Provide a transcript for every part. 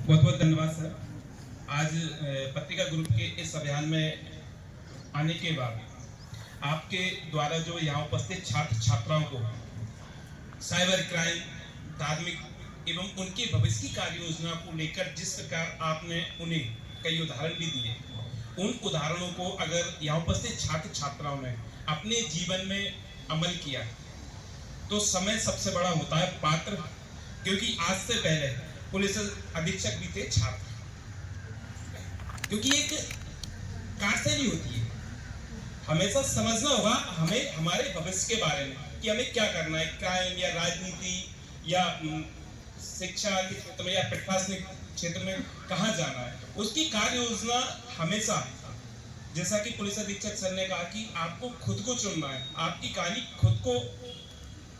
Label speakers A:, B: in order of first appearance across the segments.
A: बहुत बहुत धन्यवाद सर। आज पत्रिका ग्रुप के इस अभियान में आने के बाद आपके द्वारा जो यहाँ उपस्थित छात्र छात्राओं को साइबर क्राइम, धार्मिक एवं उनके भविष्य की कार्य योजना को लेकर जिस प्रकार आपने उन्हें कई उदाहरण भी दिए, उन उदाहरणों को अगर यहाँ उपस्थित छात्र छात्राओं ने अपने जीवन में अमल किया तो समय सबसे बड़ा होता है पात्र, क्योंकि आज से पहले पुलिस अधीक्षक भी थे छात्र, क्योंकि एक कार्यशैली होती है। हमेशा समझना होगा हमें हमारे भविष्य के बारे में कि हमें क्या करना है, क्राइम या राजनीति या शिक्षा के क्षेत्र में या प्रशासनिक क्षेत्र में कहाँ जाना है, उसकी कार्य योजना हमेशा, जैसा कि पुलिस अधीक्षक सर ने कहा कि आपको खुद को चुनना है, आपकी कहानी खुद को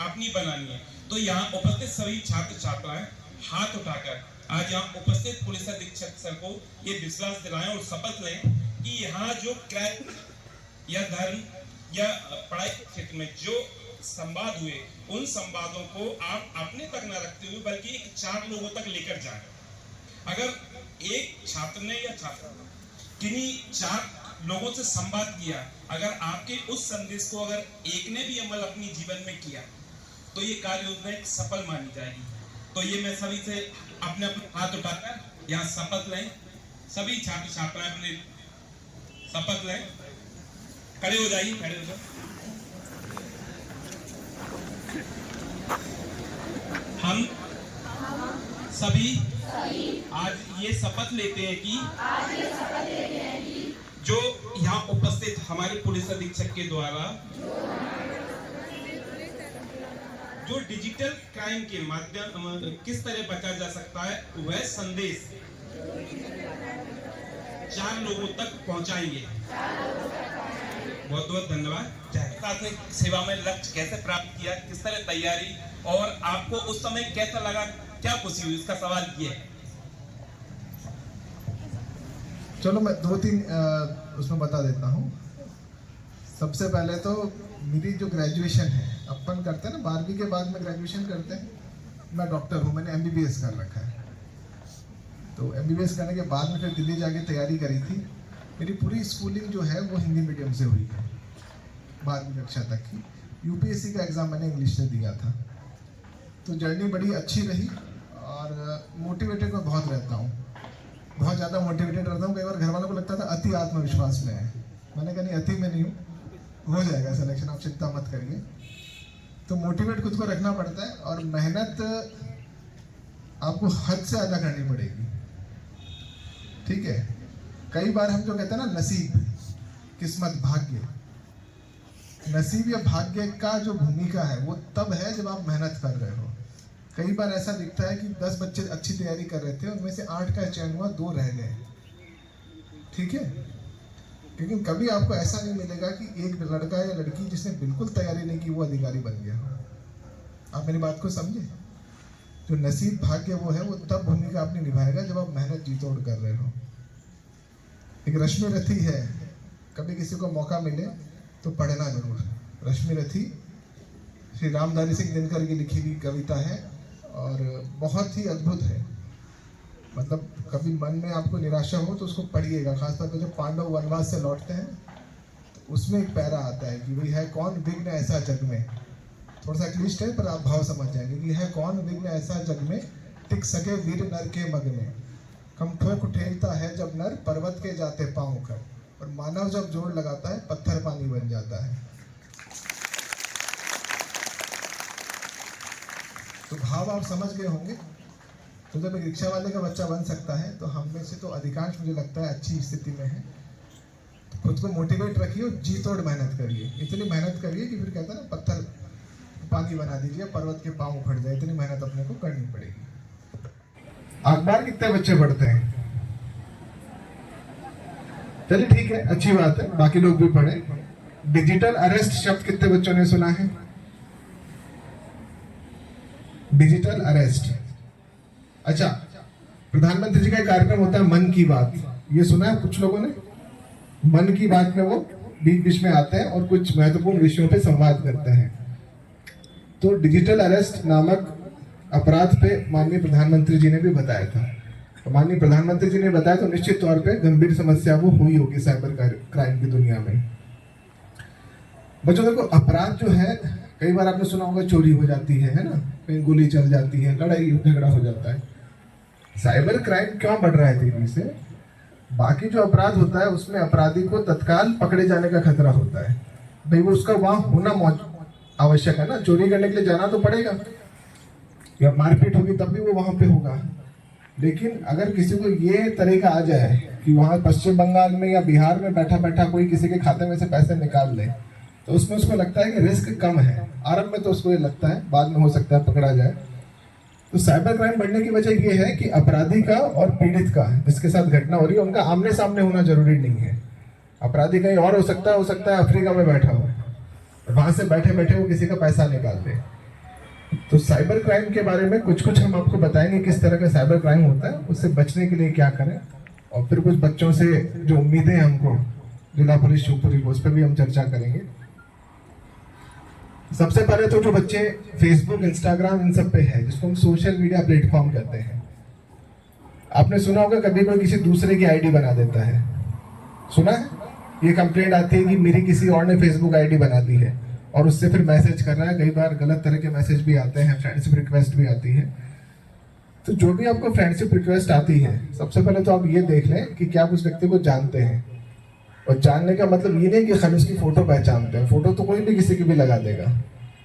A: अपनी बनानी है। तो यहाँ उपस्थित सभी छात्र छात्राएं हाथ उठाकर आज यहाँ उपस्थित पुलिस अधीक्षक सर को ये विश्वास दिलाएं और शपथ लें कि यहाँ जो क्राइम या धर्म या पढ़ाई के क्षेत्र में जो संवाद हुए, उन संवादों को आप अपने तक न रखते हुए बल्कि एक 4 लोगों तक लेकर जाएं। अगर एक छात्र ने या छात्रा किन्हीं 4 लोगों से संवाद किया, अगर आपके उस संदेश को अगर एक ने भी अमल अपनी जीवन में किया तो ये कार्य योजना एक सफल मानी जाएगी। तो ये मैं सभी से अपने अपने हाथ उठाकर यहाँ शपथ लें, सभी छात्र छात्राएं अपने शपथ लें। खड़े हो जाइए, खड़े हो जाओ। हम सभी आज ये शपथ लेते हैं कि जो यहाँ उपस्थित हमारे पुलिस अधीक्षक के द्वारा जो डिजिटल क्राइम के माध्यम किस तरह बचा जा सकता है, वह संदेश 4 लोगों तक पहुंचाएंगे। बहुत बहुत धन्यवाद। प्राथमिक सेवा में लक्ष्य कैसे प्राप्त किया, किस तरह तैयारी, और आपको उस समय कैसा लगा, क्या खुशी हुई, इसका सवाल किए।
B: चलो मैं 2-3 उसमें बता देता हूँ। सबसे पहले तो मेरी जो ग्रेजुएशन है, अपन करते हैं ना 12वीं के बाद में ग्रेजुएशन करते हैं, मैं डॉक्टर हूँ, मैंने MBBS कर रखा है। तो MBBS करने के बाद में फिर दिल्ली जाके तैयारी करी थी। मेरी पूरी स्कूलिंग जो है वो हिंदी मीडियम से हुई है, 12वीं कक्षा तक की। UPSC का एग्ज़ाम मैंने इंग्लिश से दिया था। तो जर्नी बड़ी अच्छी रही और मोटिवेटेड मैं बहुत रहता हूँ, बहुत ज़्यादा मोटिवेटेड रहता हूँ। कई बार घर वालों को लगता था अति आत्मविश्वास में है, मैंने कहा नहीं, अति में नहीं हूँ, हो जाएगा सिलेक्शन, आप चिंता मत करिए। तो मोटिवेट खुद को रखना पड़ता है और मेहनत आपको हद से ज़्यादा करनी पड़ेगी, ठीक है। कई बार हम जो कहते हैं ना नसीब, किस्मत, भाग्य, नसीब या भाग्य का जो भूमिका है वो तब है जब आप मेहनत कर रहे हो। कई बार ऐसा दिखता है कि 10 बच्चे अच्छी तैयारी कर रहे थे, उनमें से 8 का चयन हुआ, 2 रह गए, ठीक है। लेकिन कभी आपको ऐसा नहीं मिलेगा कि एक लड़का या लड़की जिसने बिल्कुल तैयारी नहीं की वो अधिकारी बन गया। आप मेरी बात को समझे। जो नसीब भाग्य वो है, वो तब भूमिका अपनी निभाएगा जब आप मेहनत जी तोड़ कर रहे हो। एक रश्मि रथी है, कभी किसी को मौका मिले तो पढ़ना जरूर। रश्मि रथी श्री रामधारी सिंह दिनकर की लिखी हुई कविता है और बहुत ही अद्भुत है। मतलब कभी मन में आपको निराशा हो तो उसको पढ़िएगा, खासतौर पर जब पांडव वनवास से लौटते हैं तो उसमें एक पैरा आता है कि भाई है कौन विघ्न ऐसा जग में, थोड़ा सा क्लिष्ट है पर आप भाव समझ जाएंगे कि है कौन विघ्न ऐसा जग में, टिक सके वीर नर के मग में, कम ठोक उठेलता है जब नर पर्वत के जाते पाँव कर, और मानव जब जोड़ लगाता है पत्थर पानी बन जाता है। तो भाव आप समझ गए होंगे। तो जब एक रिक्शा वाले का बच्चा बन सकता है तो हम में से तो अधिकांश मुझे लगता है अच्छी स्थिति में है। तो खुद को मोटिवेट रखिए और जी तोड़ मेहनत करिए। इतनी मेहनत करिए कि फिर कहता है ना पत्थर पानी बना दीजिए, पर्वत के पाँव उखड़ जाए, इतनी मेहनत अपने को करनी पड़ेगी। अखबार कितने बच्चे पढ़ते हैं? चलिए ठीक है, अच्छी बात है, बाकी लोग भी पढ़े। डिजिटल अरेस्ट शब्द कितने बच्चों ने सुना है? डिजिटल अरेस्ट, अच्छा, प्रधानमंत्री जी का एक कार्यक्रम होता है मन की बात, ये सुना है कुछ लोगों ने? मन की बात में वो बीच बीच में आते हैं और कुछ महत्वपूर्ण विषयों पे संवाद करते हैं। तो डिजिटल अरेस्ट नामक अपराध पे माननीय प्रधानमंत्री जी ने भी बताया था माननीय प्रधानमंत्री जी ने बताया, तो निश्चित तौर पे गंभीर समस्या वो हुई होगी साइबर क्राइम की दुनिया में। बच्चों देखो, अपराध जो है, कई बार आपने सुना होगा चोरी हो जाती है ना, कहीं गोली चल जाती है, लड़ाई झगड़ा हो जाता है। साइबर क्राइम क्यों बढ़ रहा है तेजी से? बाकी जो अपराध होता है उसमें अपराधी को तत्काल पकड़े जाने का खतरा होता है, भाई वो उसका वहां होना आवश्यक है ना। चोरी करने के लिए जाना तो पड़ेगा, या मारपीट होगी तब भी वो वहां पे होगा। लेकिन अगर किसी को ये तरीका आ जाए कि वहां पश्चिम बंगाल में या बिहार में बैठा बैठा कोई किसी के खाते में से पैसे निकाल ले, तो उसमें उसको लगता है कि रिस्क कम है। आरंभ में तो उसको ये लगता है, बाद में हो सकता है पकड़ा जाए। तो साइबर क्राइम बढ़ने की वजह ये है कि अपराधी का और पीड़ित का, जिसके साथ घटना हो रही है, उनका आमने सामने होना जरूरी नहीं है। अपराधी कहीं और हो सकता है अफ्रीका में बैठा हो, वहां से बैठे बैठे वो किसी का पैसा निकाल दे। तो साइबर क्राइम के बारे में कुछ हम आपको बताएंगे, किस तरह का साइबर क्राइम होता है, उससे बचने के लिए क्या करें, और फिर कुछ बच्चों से जो उम्मीदें हमको जिला पुलिस शिवपुरी को, उस पर भी हम चर्चा करेंगे। सबसे पहले तो जो बच्चे फेसबुक, इंस्टाग्राम इन सब पे है, जिसको हम सोशल मीडिया प्लेटफॉर्म कहते हैं, आपने सुना होगा कभी कोई किसी दूसरे की आईडी बना देता है, सुना है? ये कंप्लेंट आती है कि मेरी किसी और ने फेसबुक आईडी बना दी है, और उससे फिर मैसेज कर रहा है। कई बार गलत तरह के मैसेज भी आते हैं, फ्रेंडशिप रिक्वेस्ट भी आती है। तो जो भी आपको फ्रेंडशिप रिक्वेस्ट आती है, सबसे पहले तो आप ये देख लें कि क्या आप उस व्यक्ति को जानते हैं। और जानने का मतलब ये नहीं कि खाली उसकी फोटो पहचानते हैं। फोटो तो कोई भी किसी की भी लगा देगा।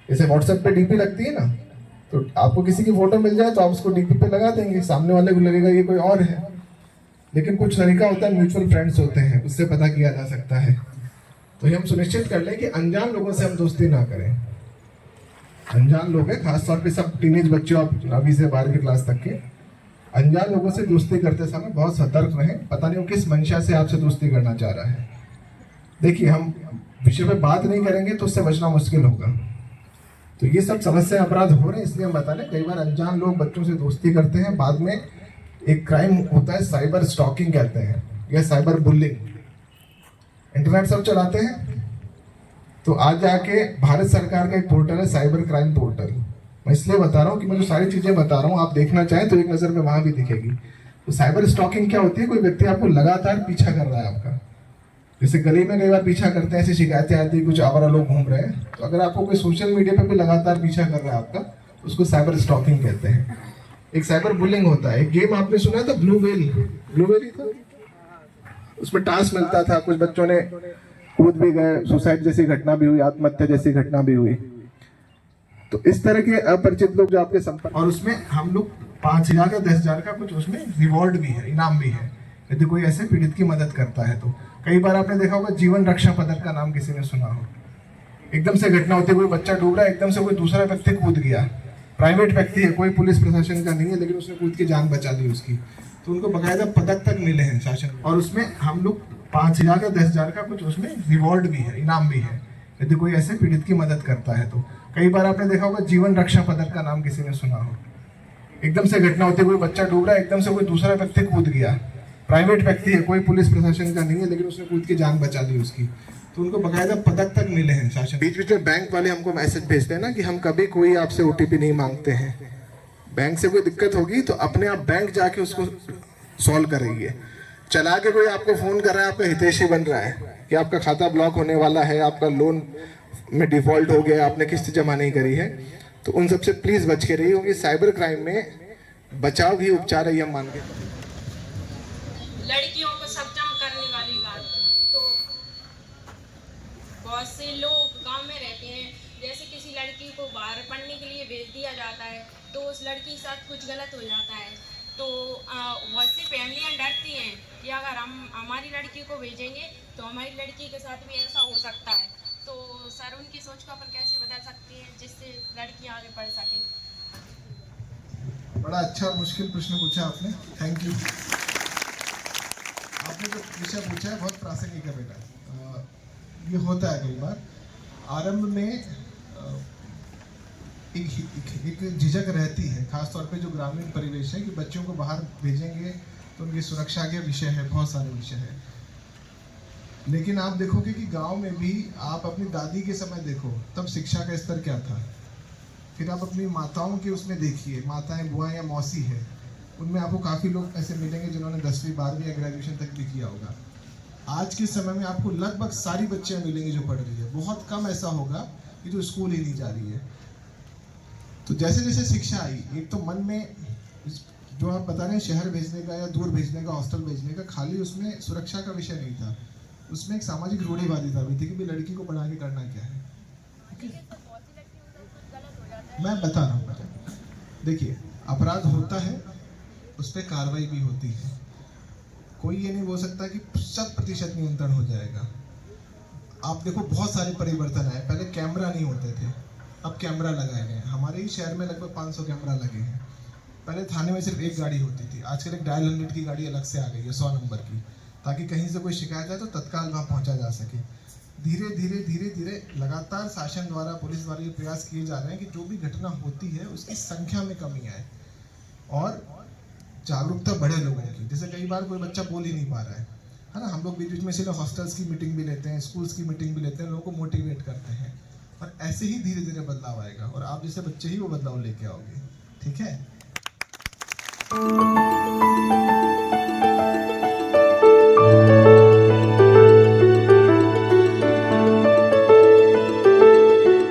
B: जैसे व्हाट्सएप पे डीपी लगती है ना, तो आपको किसी की फोटो मिल जाए तो आप उसको डीपी पे लगा देंगे, सामने वाले को लगेगा ये कोई और है। लेकिन कुछ तरीका होता है, म्यूचुअल फ्रेंड्स होते हैं, उससे पता किया जा सकता है। तो ये हम सुनिश्चित कर लें कि अनजान लोगों से हम दोस्ती ना करें। अनजान लोग हैं, खासतौर पे सब टीनेज बच्चों, आप 9वीं से 12वीं क्लास तक के, अनजान लोगों से दोस्ती करते समय बहुत सतर्क रहें। पता नहीं वो किस मंशा से आपसे दोस्ती करना चाह रहा है। देखिए, हम विषय पे बात नहीं करेंगे तो उससे बचना मुश्किल होगा। तो ये सब समस्या अपराध हो रहे हैं, इसलिए हम बता रहे हैं। कई बार अनजान लोग बच्चों से दोस्ती करते हैं, बाद में एक क्राइम होता है, साइबर स्टॉकिंग कहते हैं, या साइबर बुलिंग। इंटरनेट सब चलाते हैं, तो आज जाके भारत सरकार का एक पोर्टल है, साइबर क्राइम पोर्टल। मैं इसलिए बता रहा हूँ कि मैं जो सारी चीजें बता रहा हूँ, आप देखना चाहें तो एक नजर में वहां भी दिखेगी। तो साइबर स्टॉकिंग क्या होती है? कोई व्यक्ति आपको लगातार पीछा कर रहा है आपका। जैसे गली में कई बार पीछा करते हैं, ऐसी शिकायतें आती है कुछ आवारा लोग घूम रहे हैं, तो अगर आपको कोई सोशल मीडिया पे भी लगातार पीछा कर रहा है आपका, तो उसको साइबर स्टॉकिंग कहते हैं। एक साइबर बुलिंग होता है। एक गेम आपने सुना था, ब्लू व्हेल ही था, उसमें टास्क मिलता था, कुछ बच्चों ने कूद भी गए, सुसाइड जैसी घटना भी हुई, आत्महत्या जैसी घटना भी हुई। तो इस तरह के अपरिचित लोग जो आपके संपर्क, और उसमें हम लोग 5,000 का 10,000 का कुछ उसमें रिवॉर्ड भी है, इनाम भी है, यदि कोई ऐसे पीड़ित की मदद करता है। तो कई बार आपने देखा होगा जीवन रक्षा पदक का नाम किसी ने सुना हो। एकदम से घटना होती है, कोई बच्चा डूब रहा है, एकदम से कोई दूसरा व्यक्ति कूद गया, प्राइवेट व्यक्ति है, कोई पुलिस प्रशासन का नहीं है, लेकिन उसने कूद के जान बचा ली उसकी, तो उनको बकायदा पदक तक मिले हैं शासन। और उसमें हम लोग 5,000 का 10,000 का कुछ उसमें रिवॉर्ड भी है, इनाम भी है, यदि कोई ऐसे पीड़ित की मदद करता है। तो कई बार आपने देखा होगा जीवन रक्षा पदक का नाम किसी ने सुना हो। एकदम से घटना होती है, कोई बच्चा डूब रहा है, एकदम से कोई दूसरा व्यक्ति कूद गया, प्राइवेट व्यक्ति है, कोई पुलिस प्रशासन का नहीं है, लेकिन उसने कूद के जान बचा ली उसकी, तो उनको बकायदा पदक तक मिले हैं शासन। बीच बीच में बैंक वाले हमको मैसेज भेजते हैं ना कि हम कभी कोई आपसे ओटीपी नहीं मांगते हैं। बैंक से कोई दिक्कत होगी तो अपने आप बैंक जाके उसको सॉल्व करेंगे। चला के कोई आपको फोन कर रहा है, आपका हितैषी बन रहा है कि आपका खाता ब्लॉक होने वाला है, आपका लोन में डिफॉल्ट हो गया, आपने किस्त जमा नहीं करी है, तो उन सबसे प्लीज बच के रहिए, क्योंकि साइबर क्राइम में बचाव भी उपचार है, हम मान के।
C: लड़कियों को सक्षम करने वाली बात, तो बहुत से लोग गांव में रहते हैं, जैसे किसी लड़की को बाहर पढ़ने के लिए भेज दिया जाता है, तो उस लड़की के साथ कुछ गलत हो जाता है, तो बहुत सी फैमिलियाँ डरती हैं कि अगर हम हमारी लड़की को भेजेंगे तो हमारी लड़की के साथ भी ऐसा हो सकता है। तो सर, उनकी सोच को अपन कैसे बदल सकते हैं जिससे लड़कियाँ आगे बढ़ सकें?
B: बड़ा अच्छा मुश्किल प्रश्न पूछा आपने, थैंक यू। आपने जो विषय पूछा है बहुत प्रासंगिक है बेटा। ये होता है कई बार आरंभ में एक झिझक रहती है, खासतौर पे जो ग्रामीण परिवेश है, कि बच्चों को बाहर भेजेंगे तो उनकी सुरक्षा के विषय है, बहुत सारे विषय है। लेकिन आप देखोगे कि गांव में भी, आप अपनी दादी के समय देखो, तब शिक्षा का स्तर क्या था। फिर आप अपनी माताओं के उसमें देखिए, माताएं, बुआएं या मौसी है, उनमें आपको काफ़ी लोग ऐसे मिलेंगे जिन्होंने 10वीं 12वीं या ग्रेजुएशन तक भी किया होगा। आज के समय में आपको लगभग सारी बच्चियां मिलेंगी जो पढ़ रही है, बहुत कम ऐसा होगा कि जो स्कूल ही नहीं जा रही है। तो जैसे जैसे शिक्षा आई, एक तो मन में जो आप बता रहे हैं शहर भेजने का या दूर भेजने का, हॉस्टल भेजने का, खाली उसमें सुरक्षा का विषय नहीं था, उसमें एक सामाजिक रूढ़िवादिता भी थी कि भाई लड़की को पढ़ा के करना क्या है। मैं बता रहा हूँ, देखिए अपराध होता है, उस पर कार्रवाई भी होती है, कोई ये नहीं बोल सकता कि 100% नियंत्रण हो जाएगा। आप देखो बहुत सारे परिवर्तन आए, पहले कैमरा नहीं होते थे, अब कैमरा लगाए गए हैं। हमारे ही शहर में लगभग 500 कैमरा लगे हैं। पहले थाने में सिर्फ एक गाड़ी होती थी, आजकल एक डायल 100 की गाड़ी अलग से आ गई है 100 नंबर की, ताकि कहीं से कोई शिकायत आए तो तत्काल वहाँ पहुँचा जा सके। धीरे धीरे धीरे धीरे लगातार शासन द्वारा, पुलिस द्वारा ये प्रयास किए जा रहे हैं कि जो भी घटना होती है उसकी संख्या में कमी आए और जागरूकता बढ़े लोगों की। जैसे कई बार कोई बच्चा बोल ही नहीं पा रहा है ना, हम लोग बीच बीच में इसलिए हॉस्टल्स की मीटिंग भी लेते हैं, स्कूल्स की मीटिंग भी लेते हैं, लोगों को मोटिवेट करते हैं, और ऐसे ही धीरे धीरे बदलाव आएगा और आप जैसे बच्चे ही वो बदलाव लेके आओगे। ठीक है।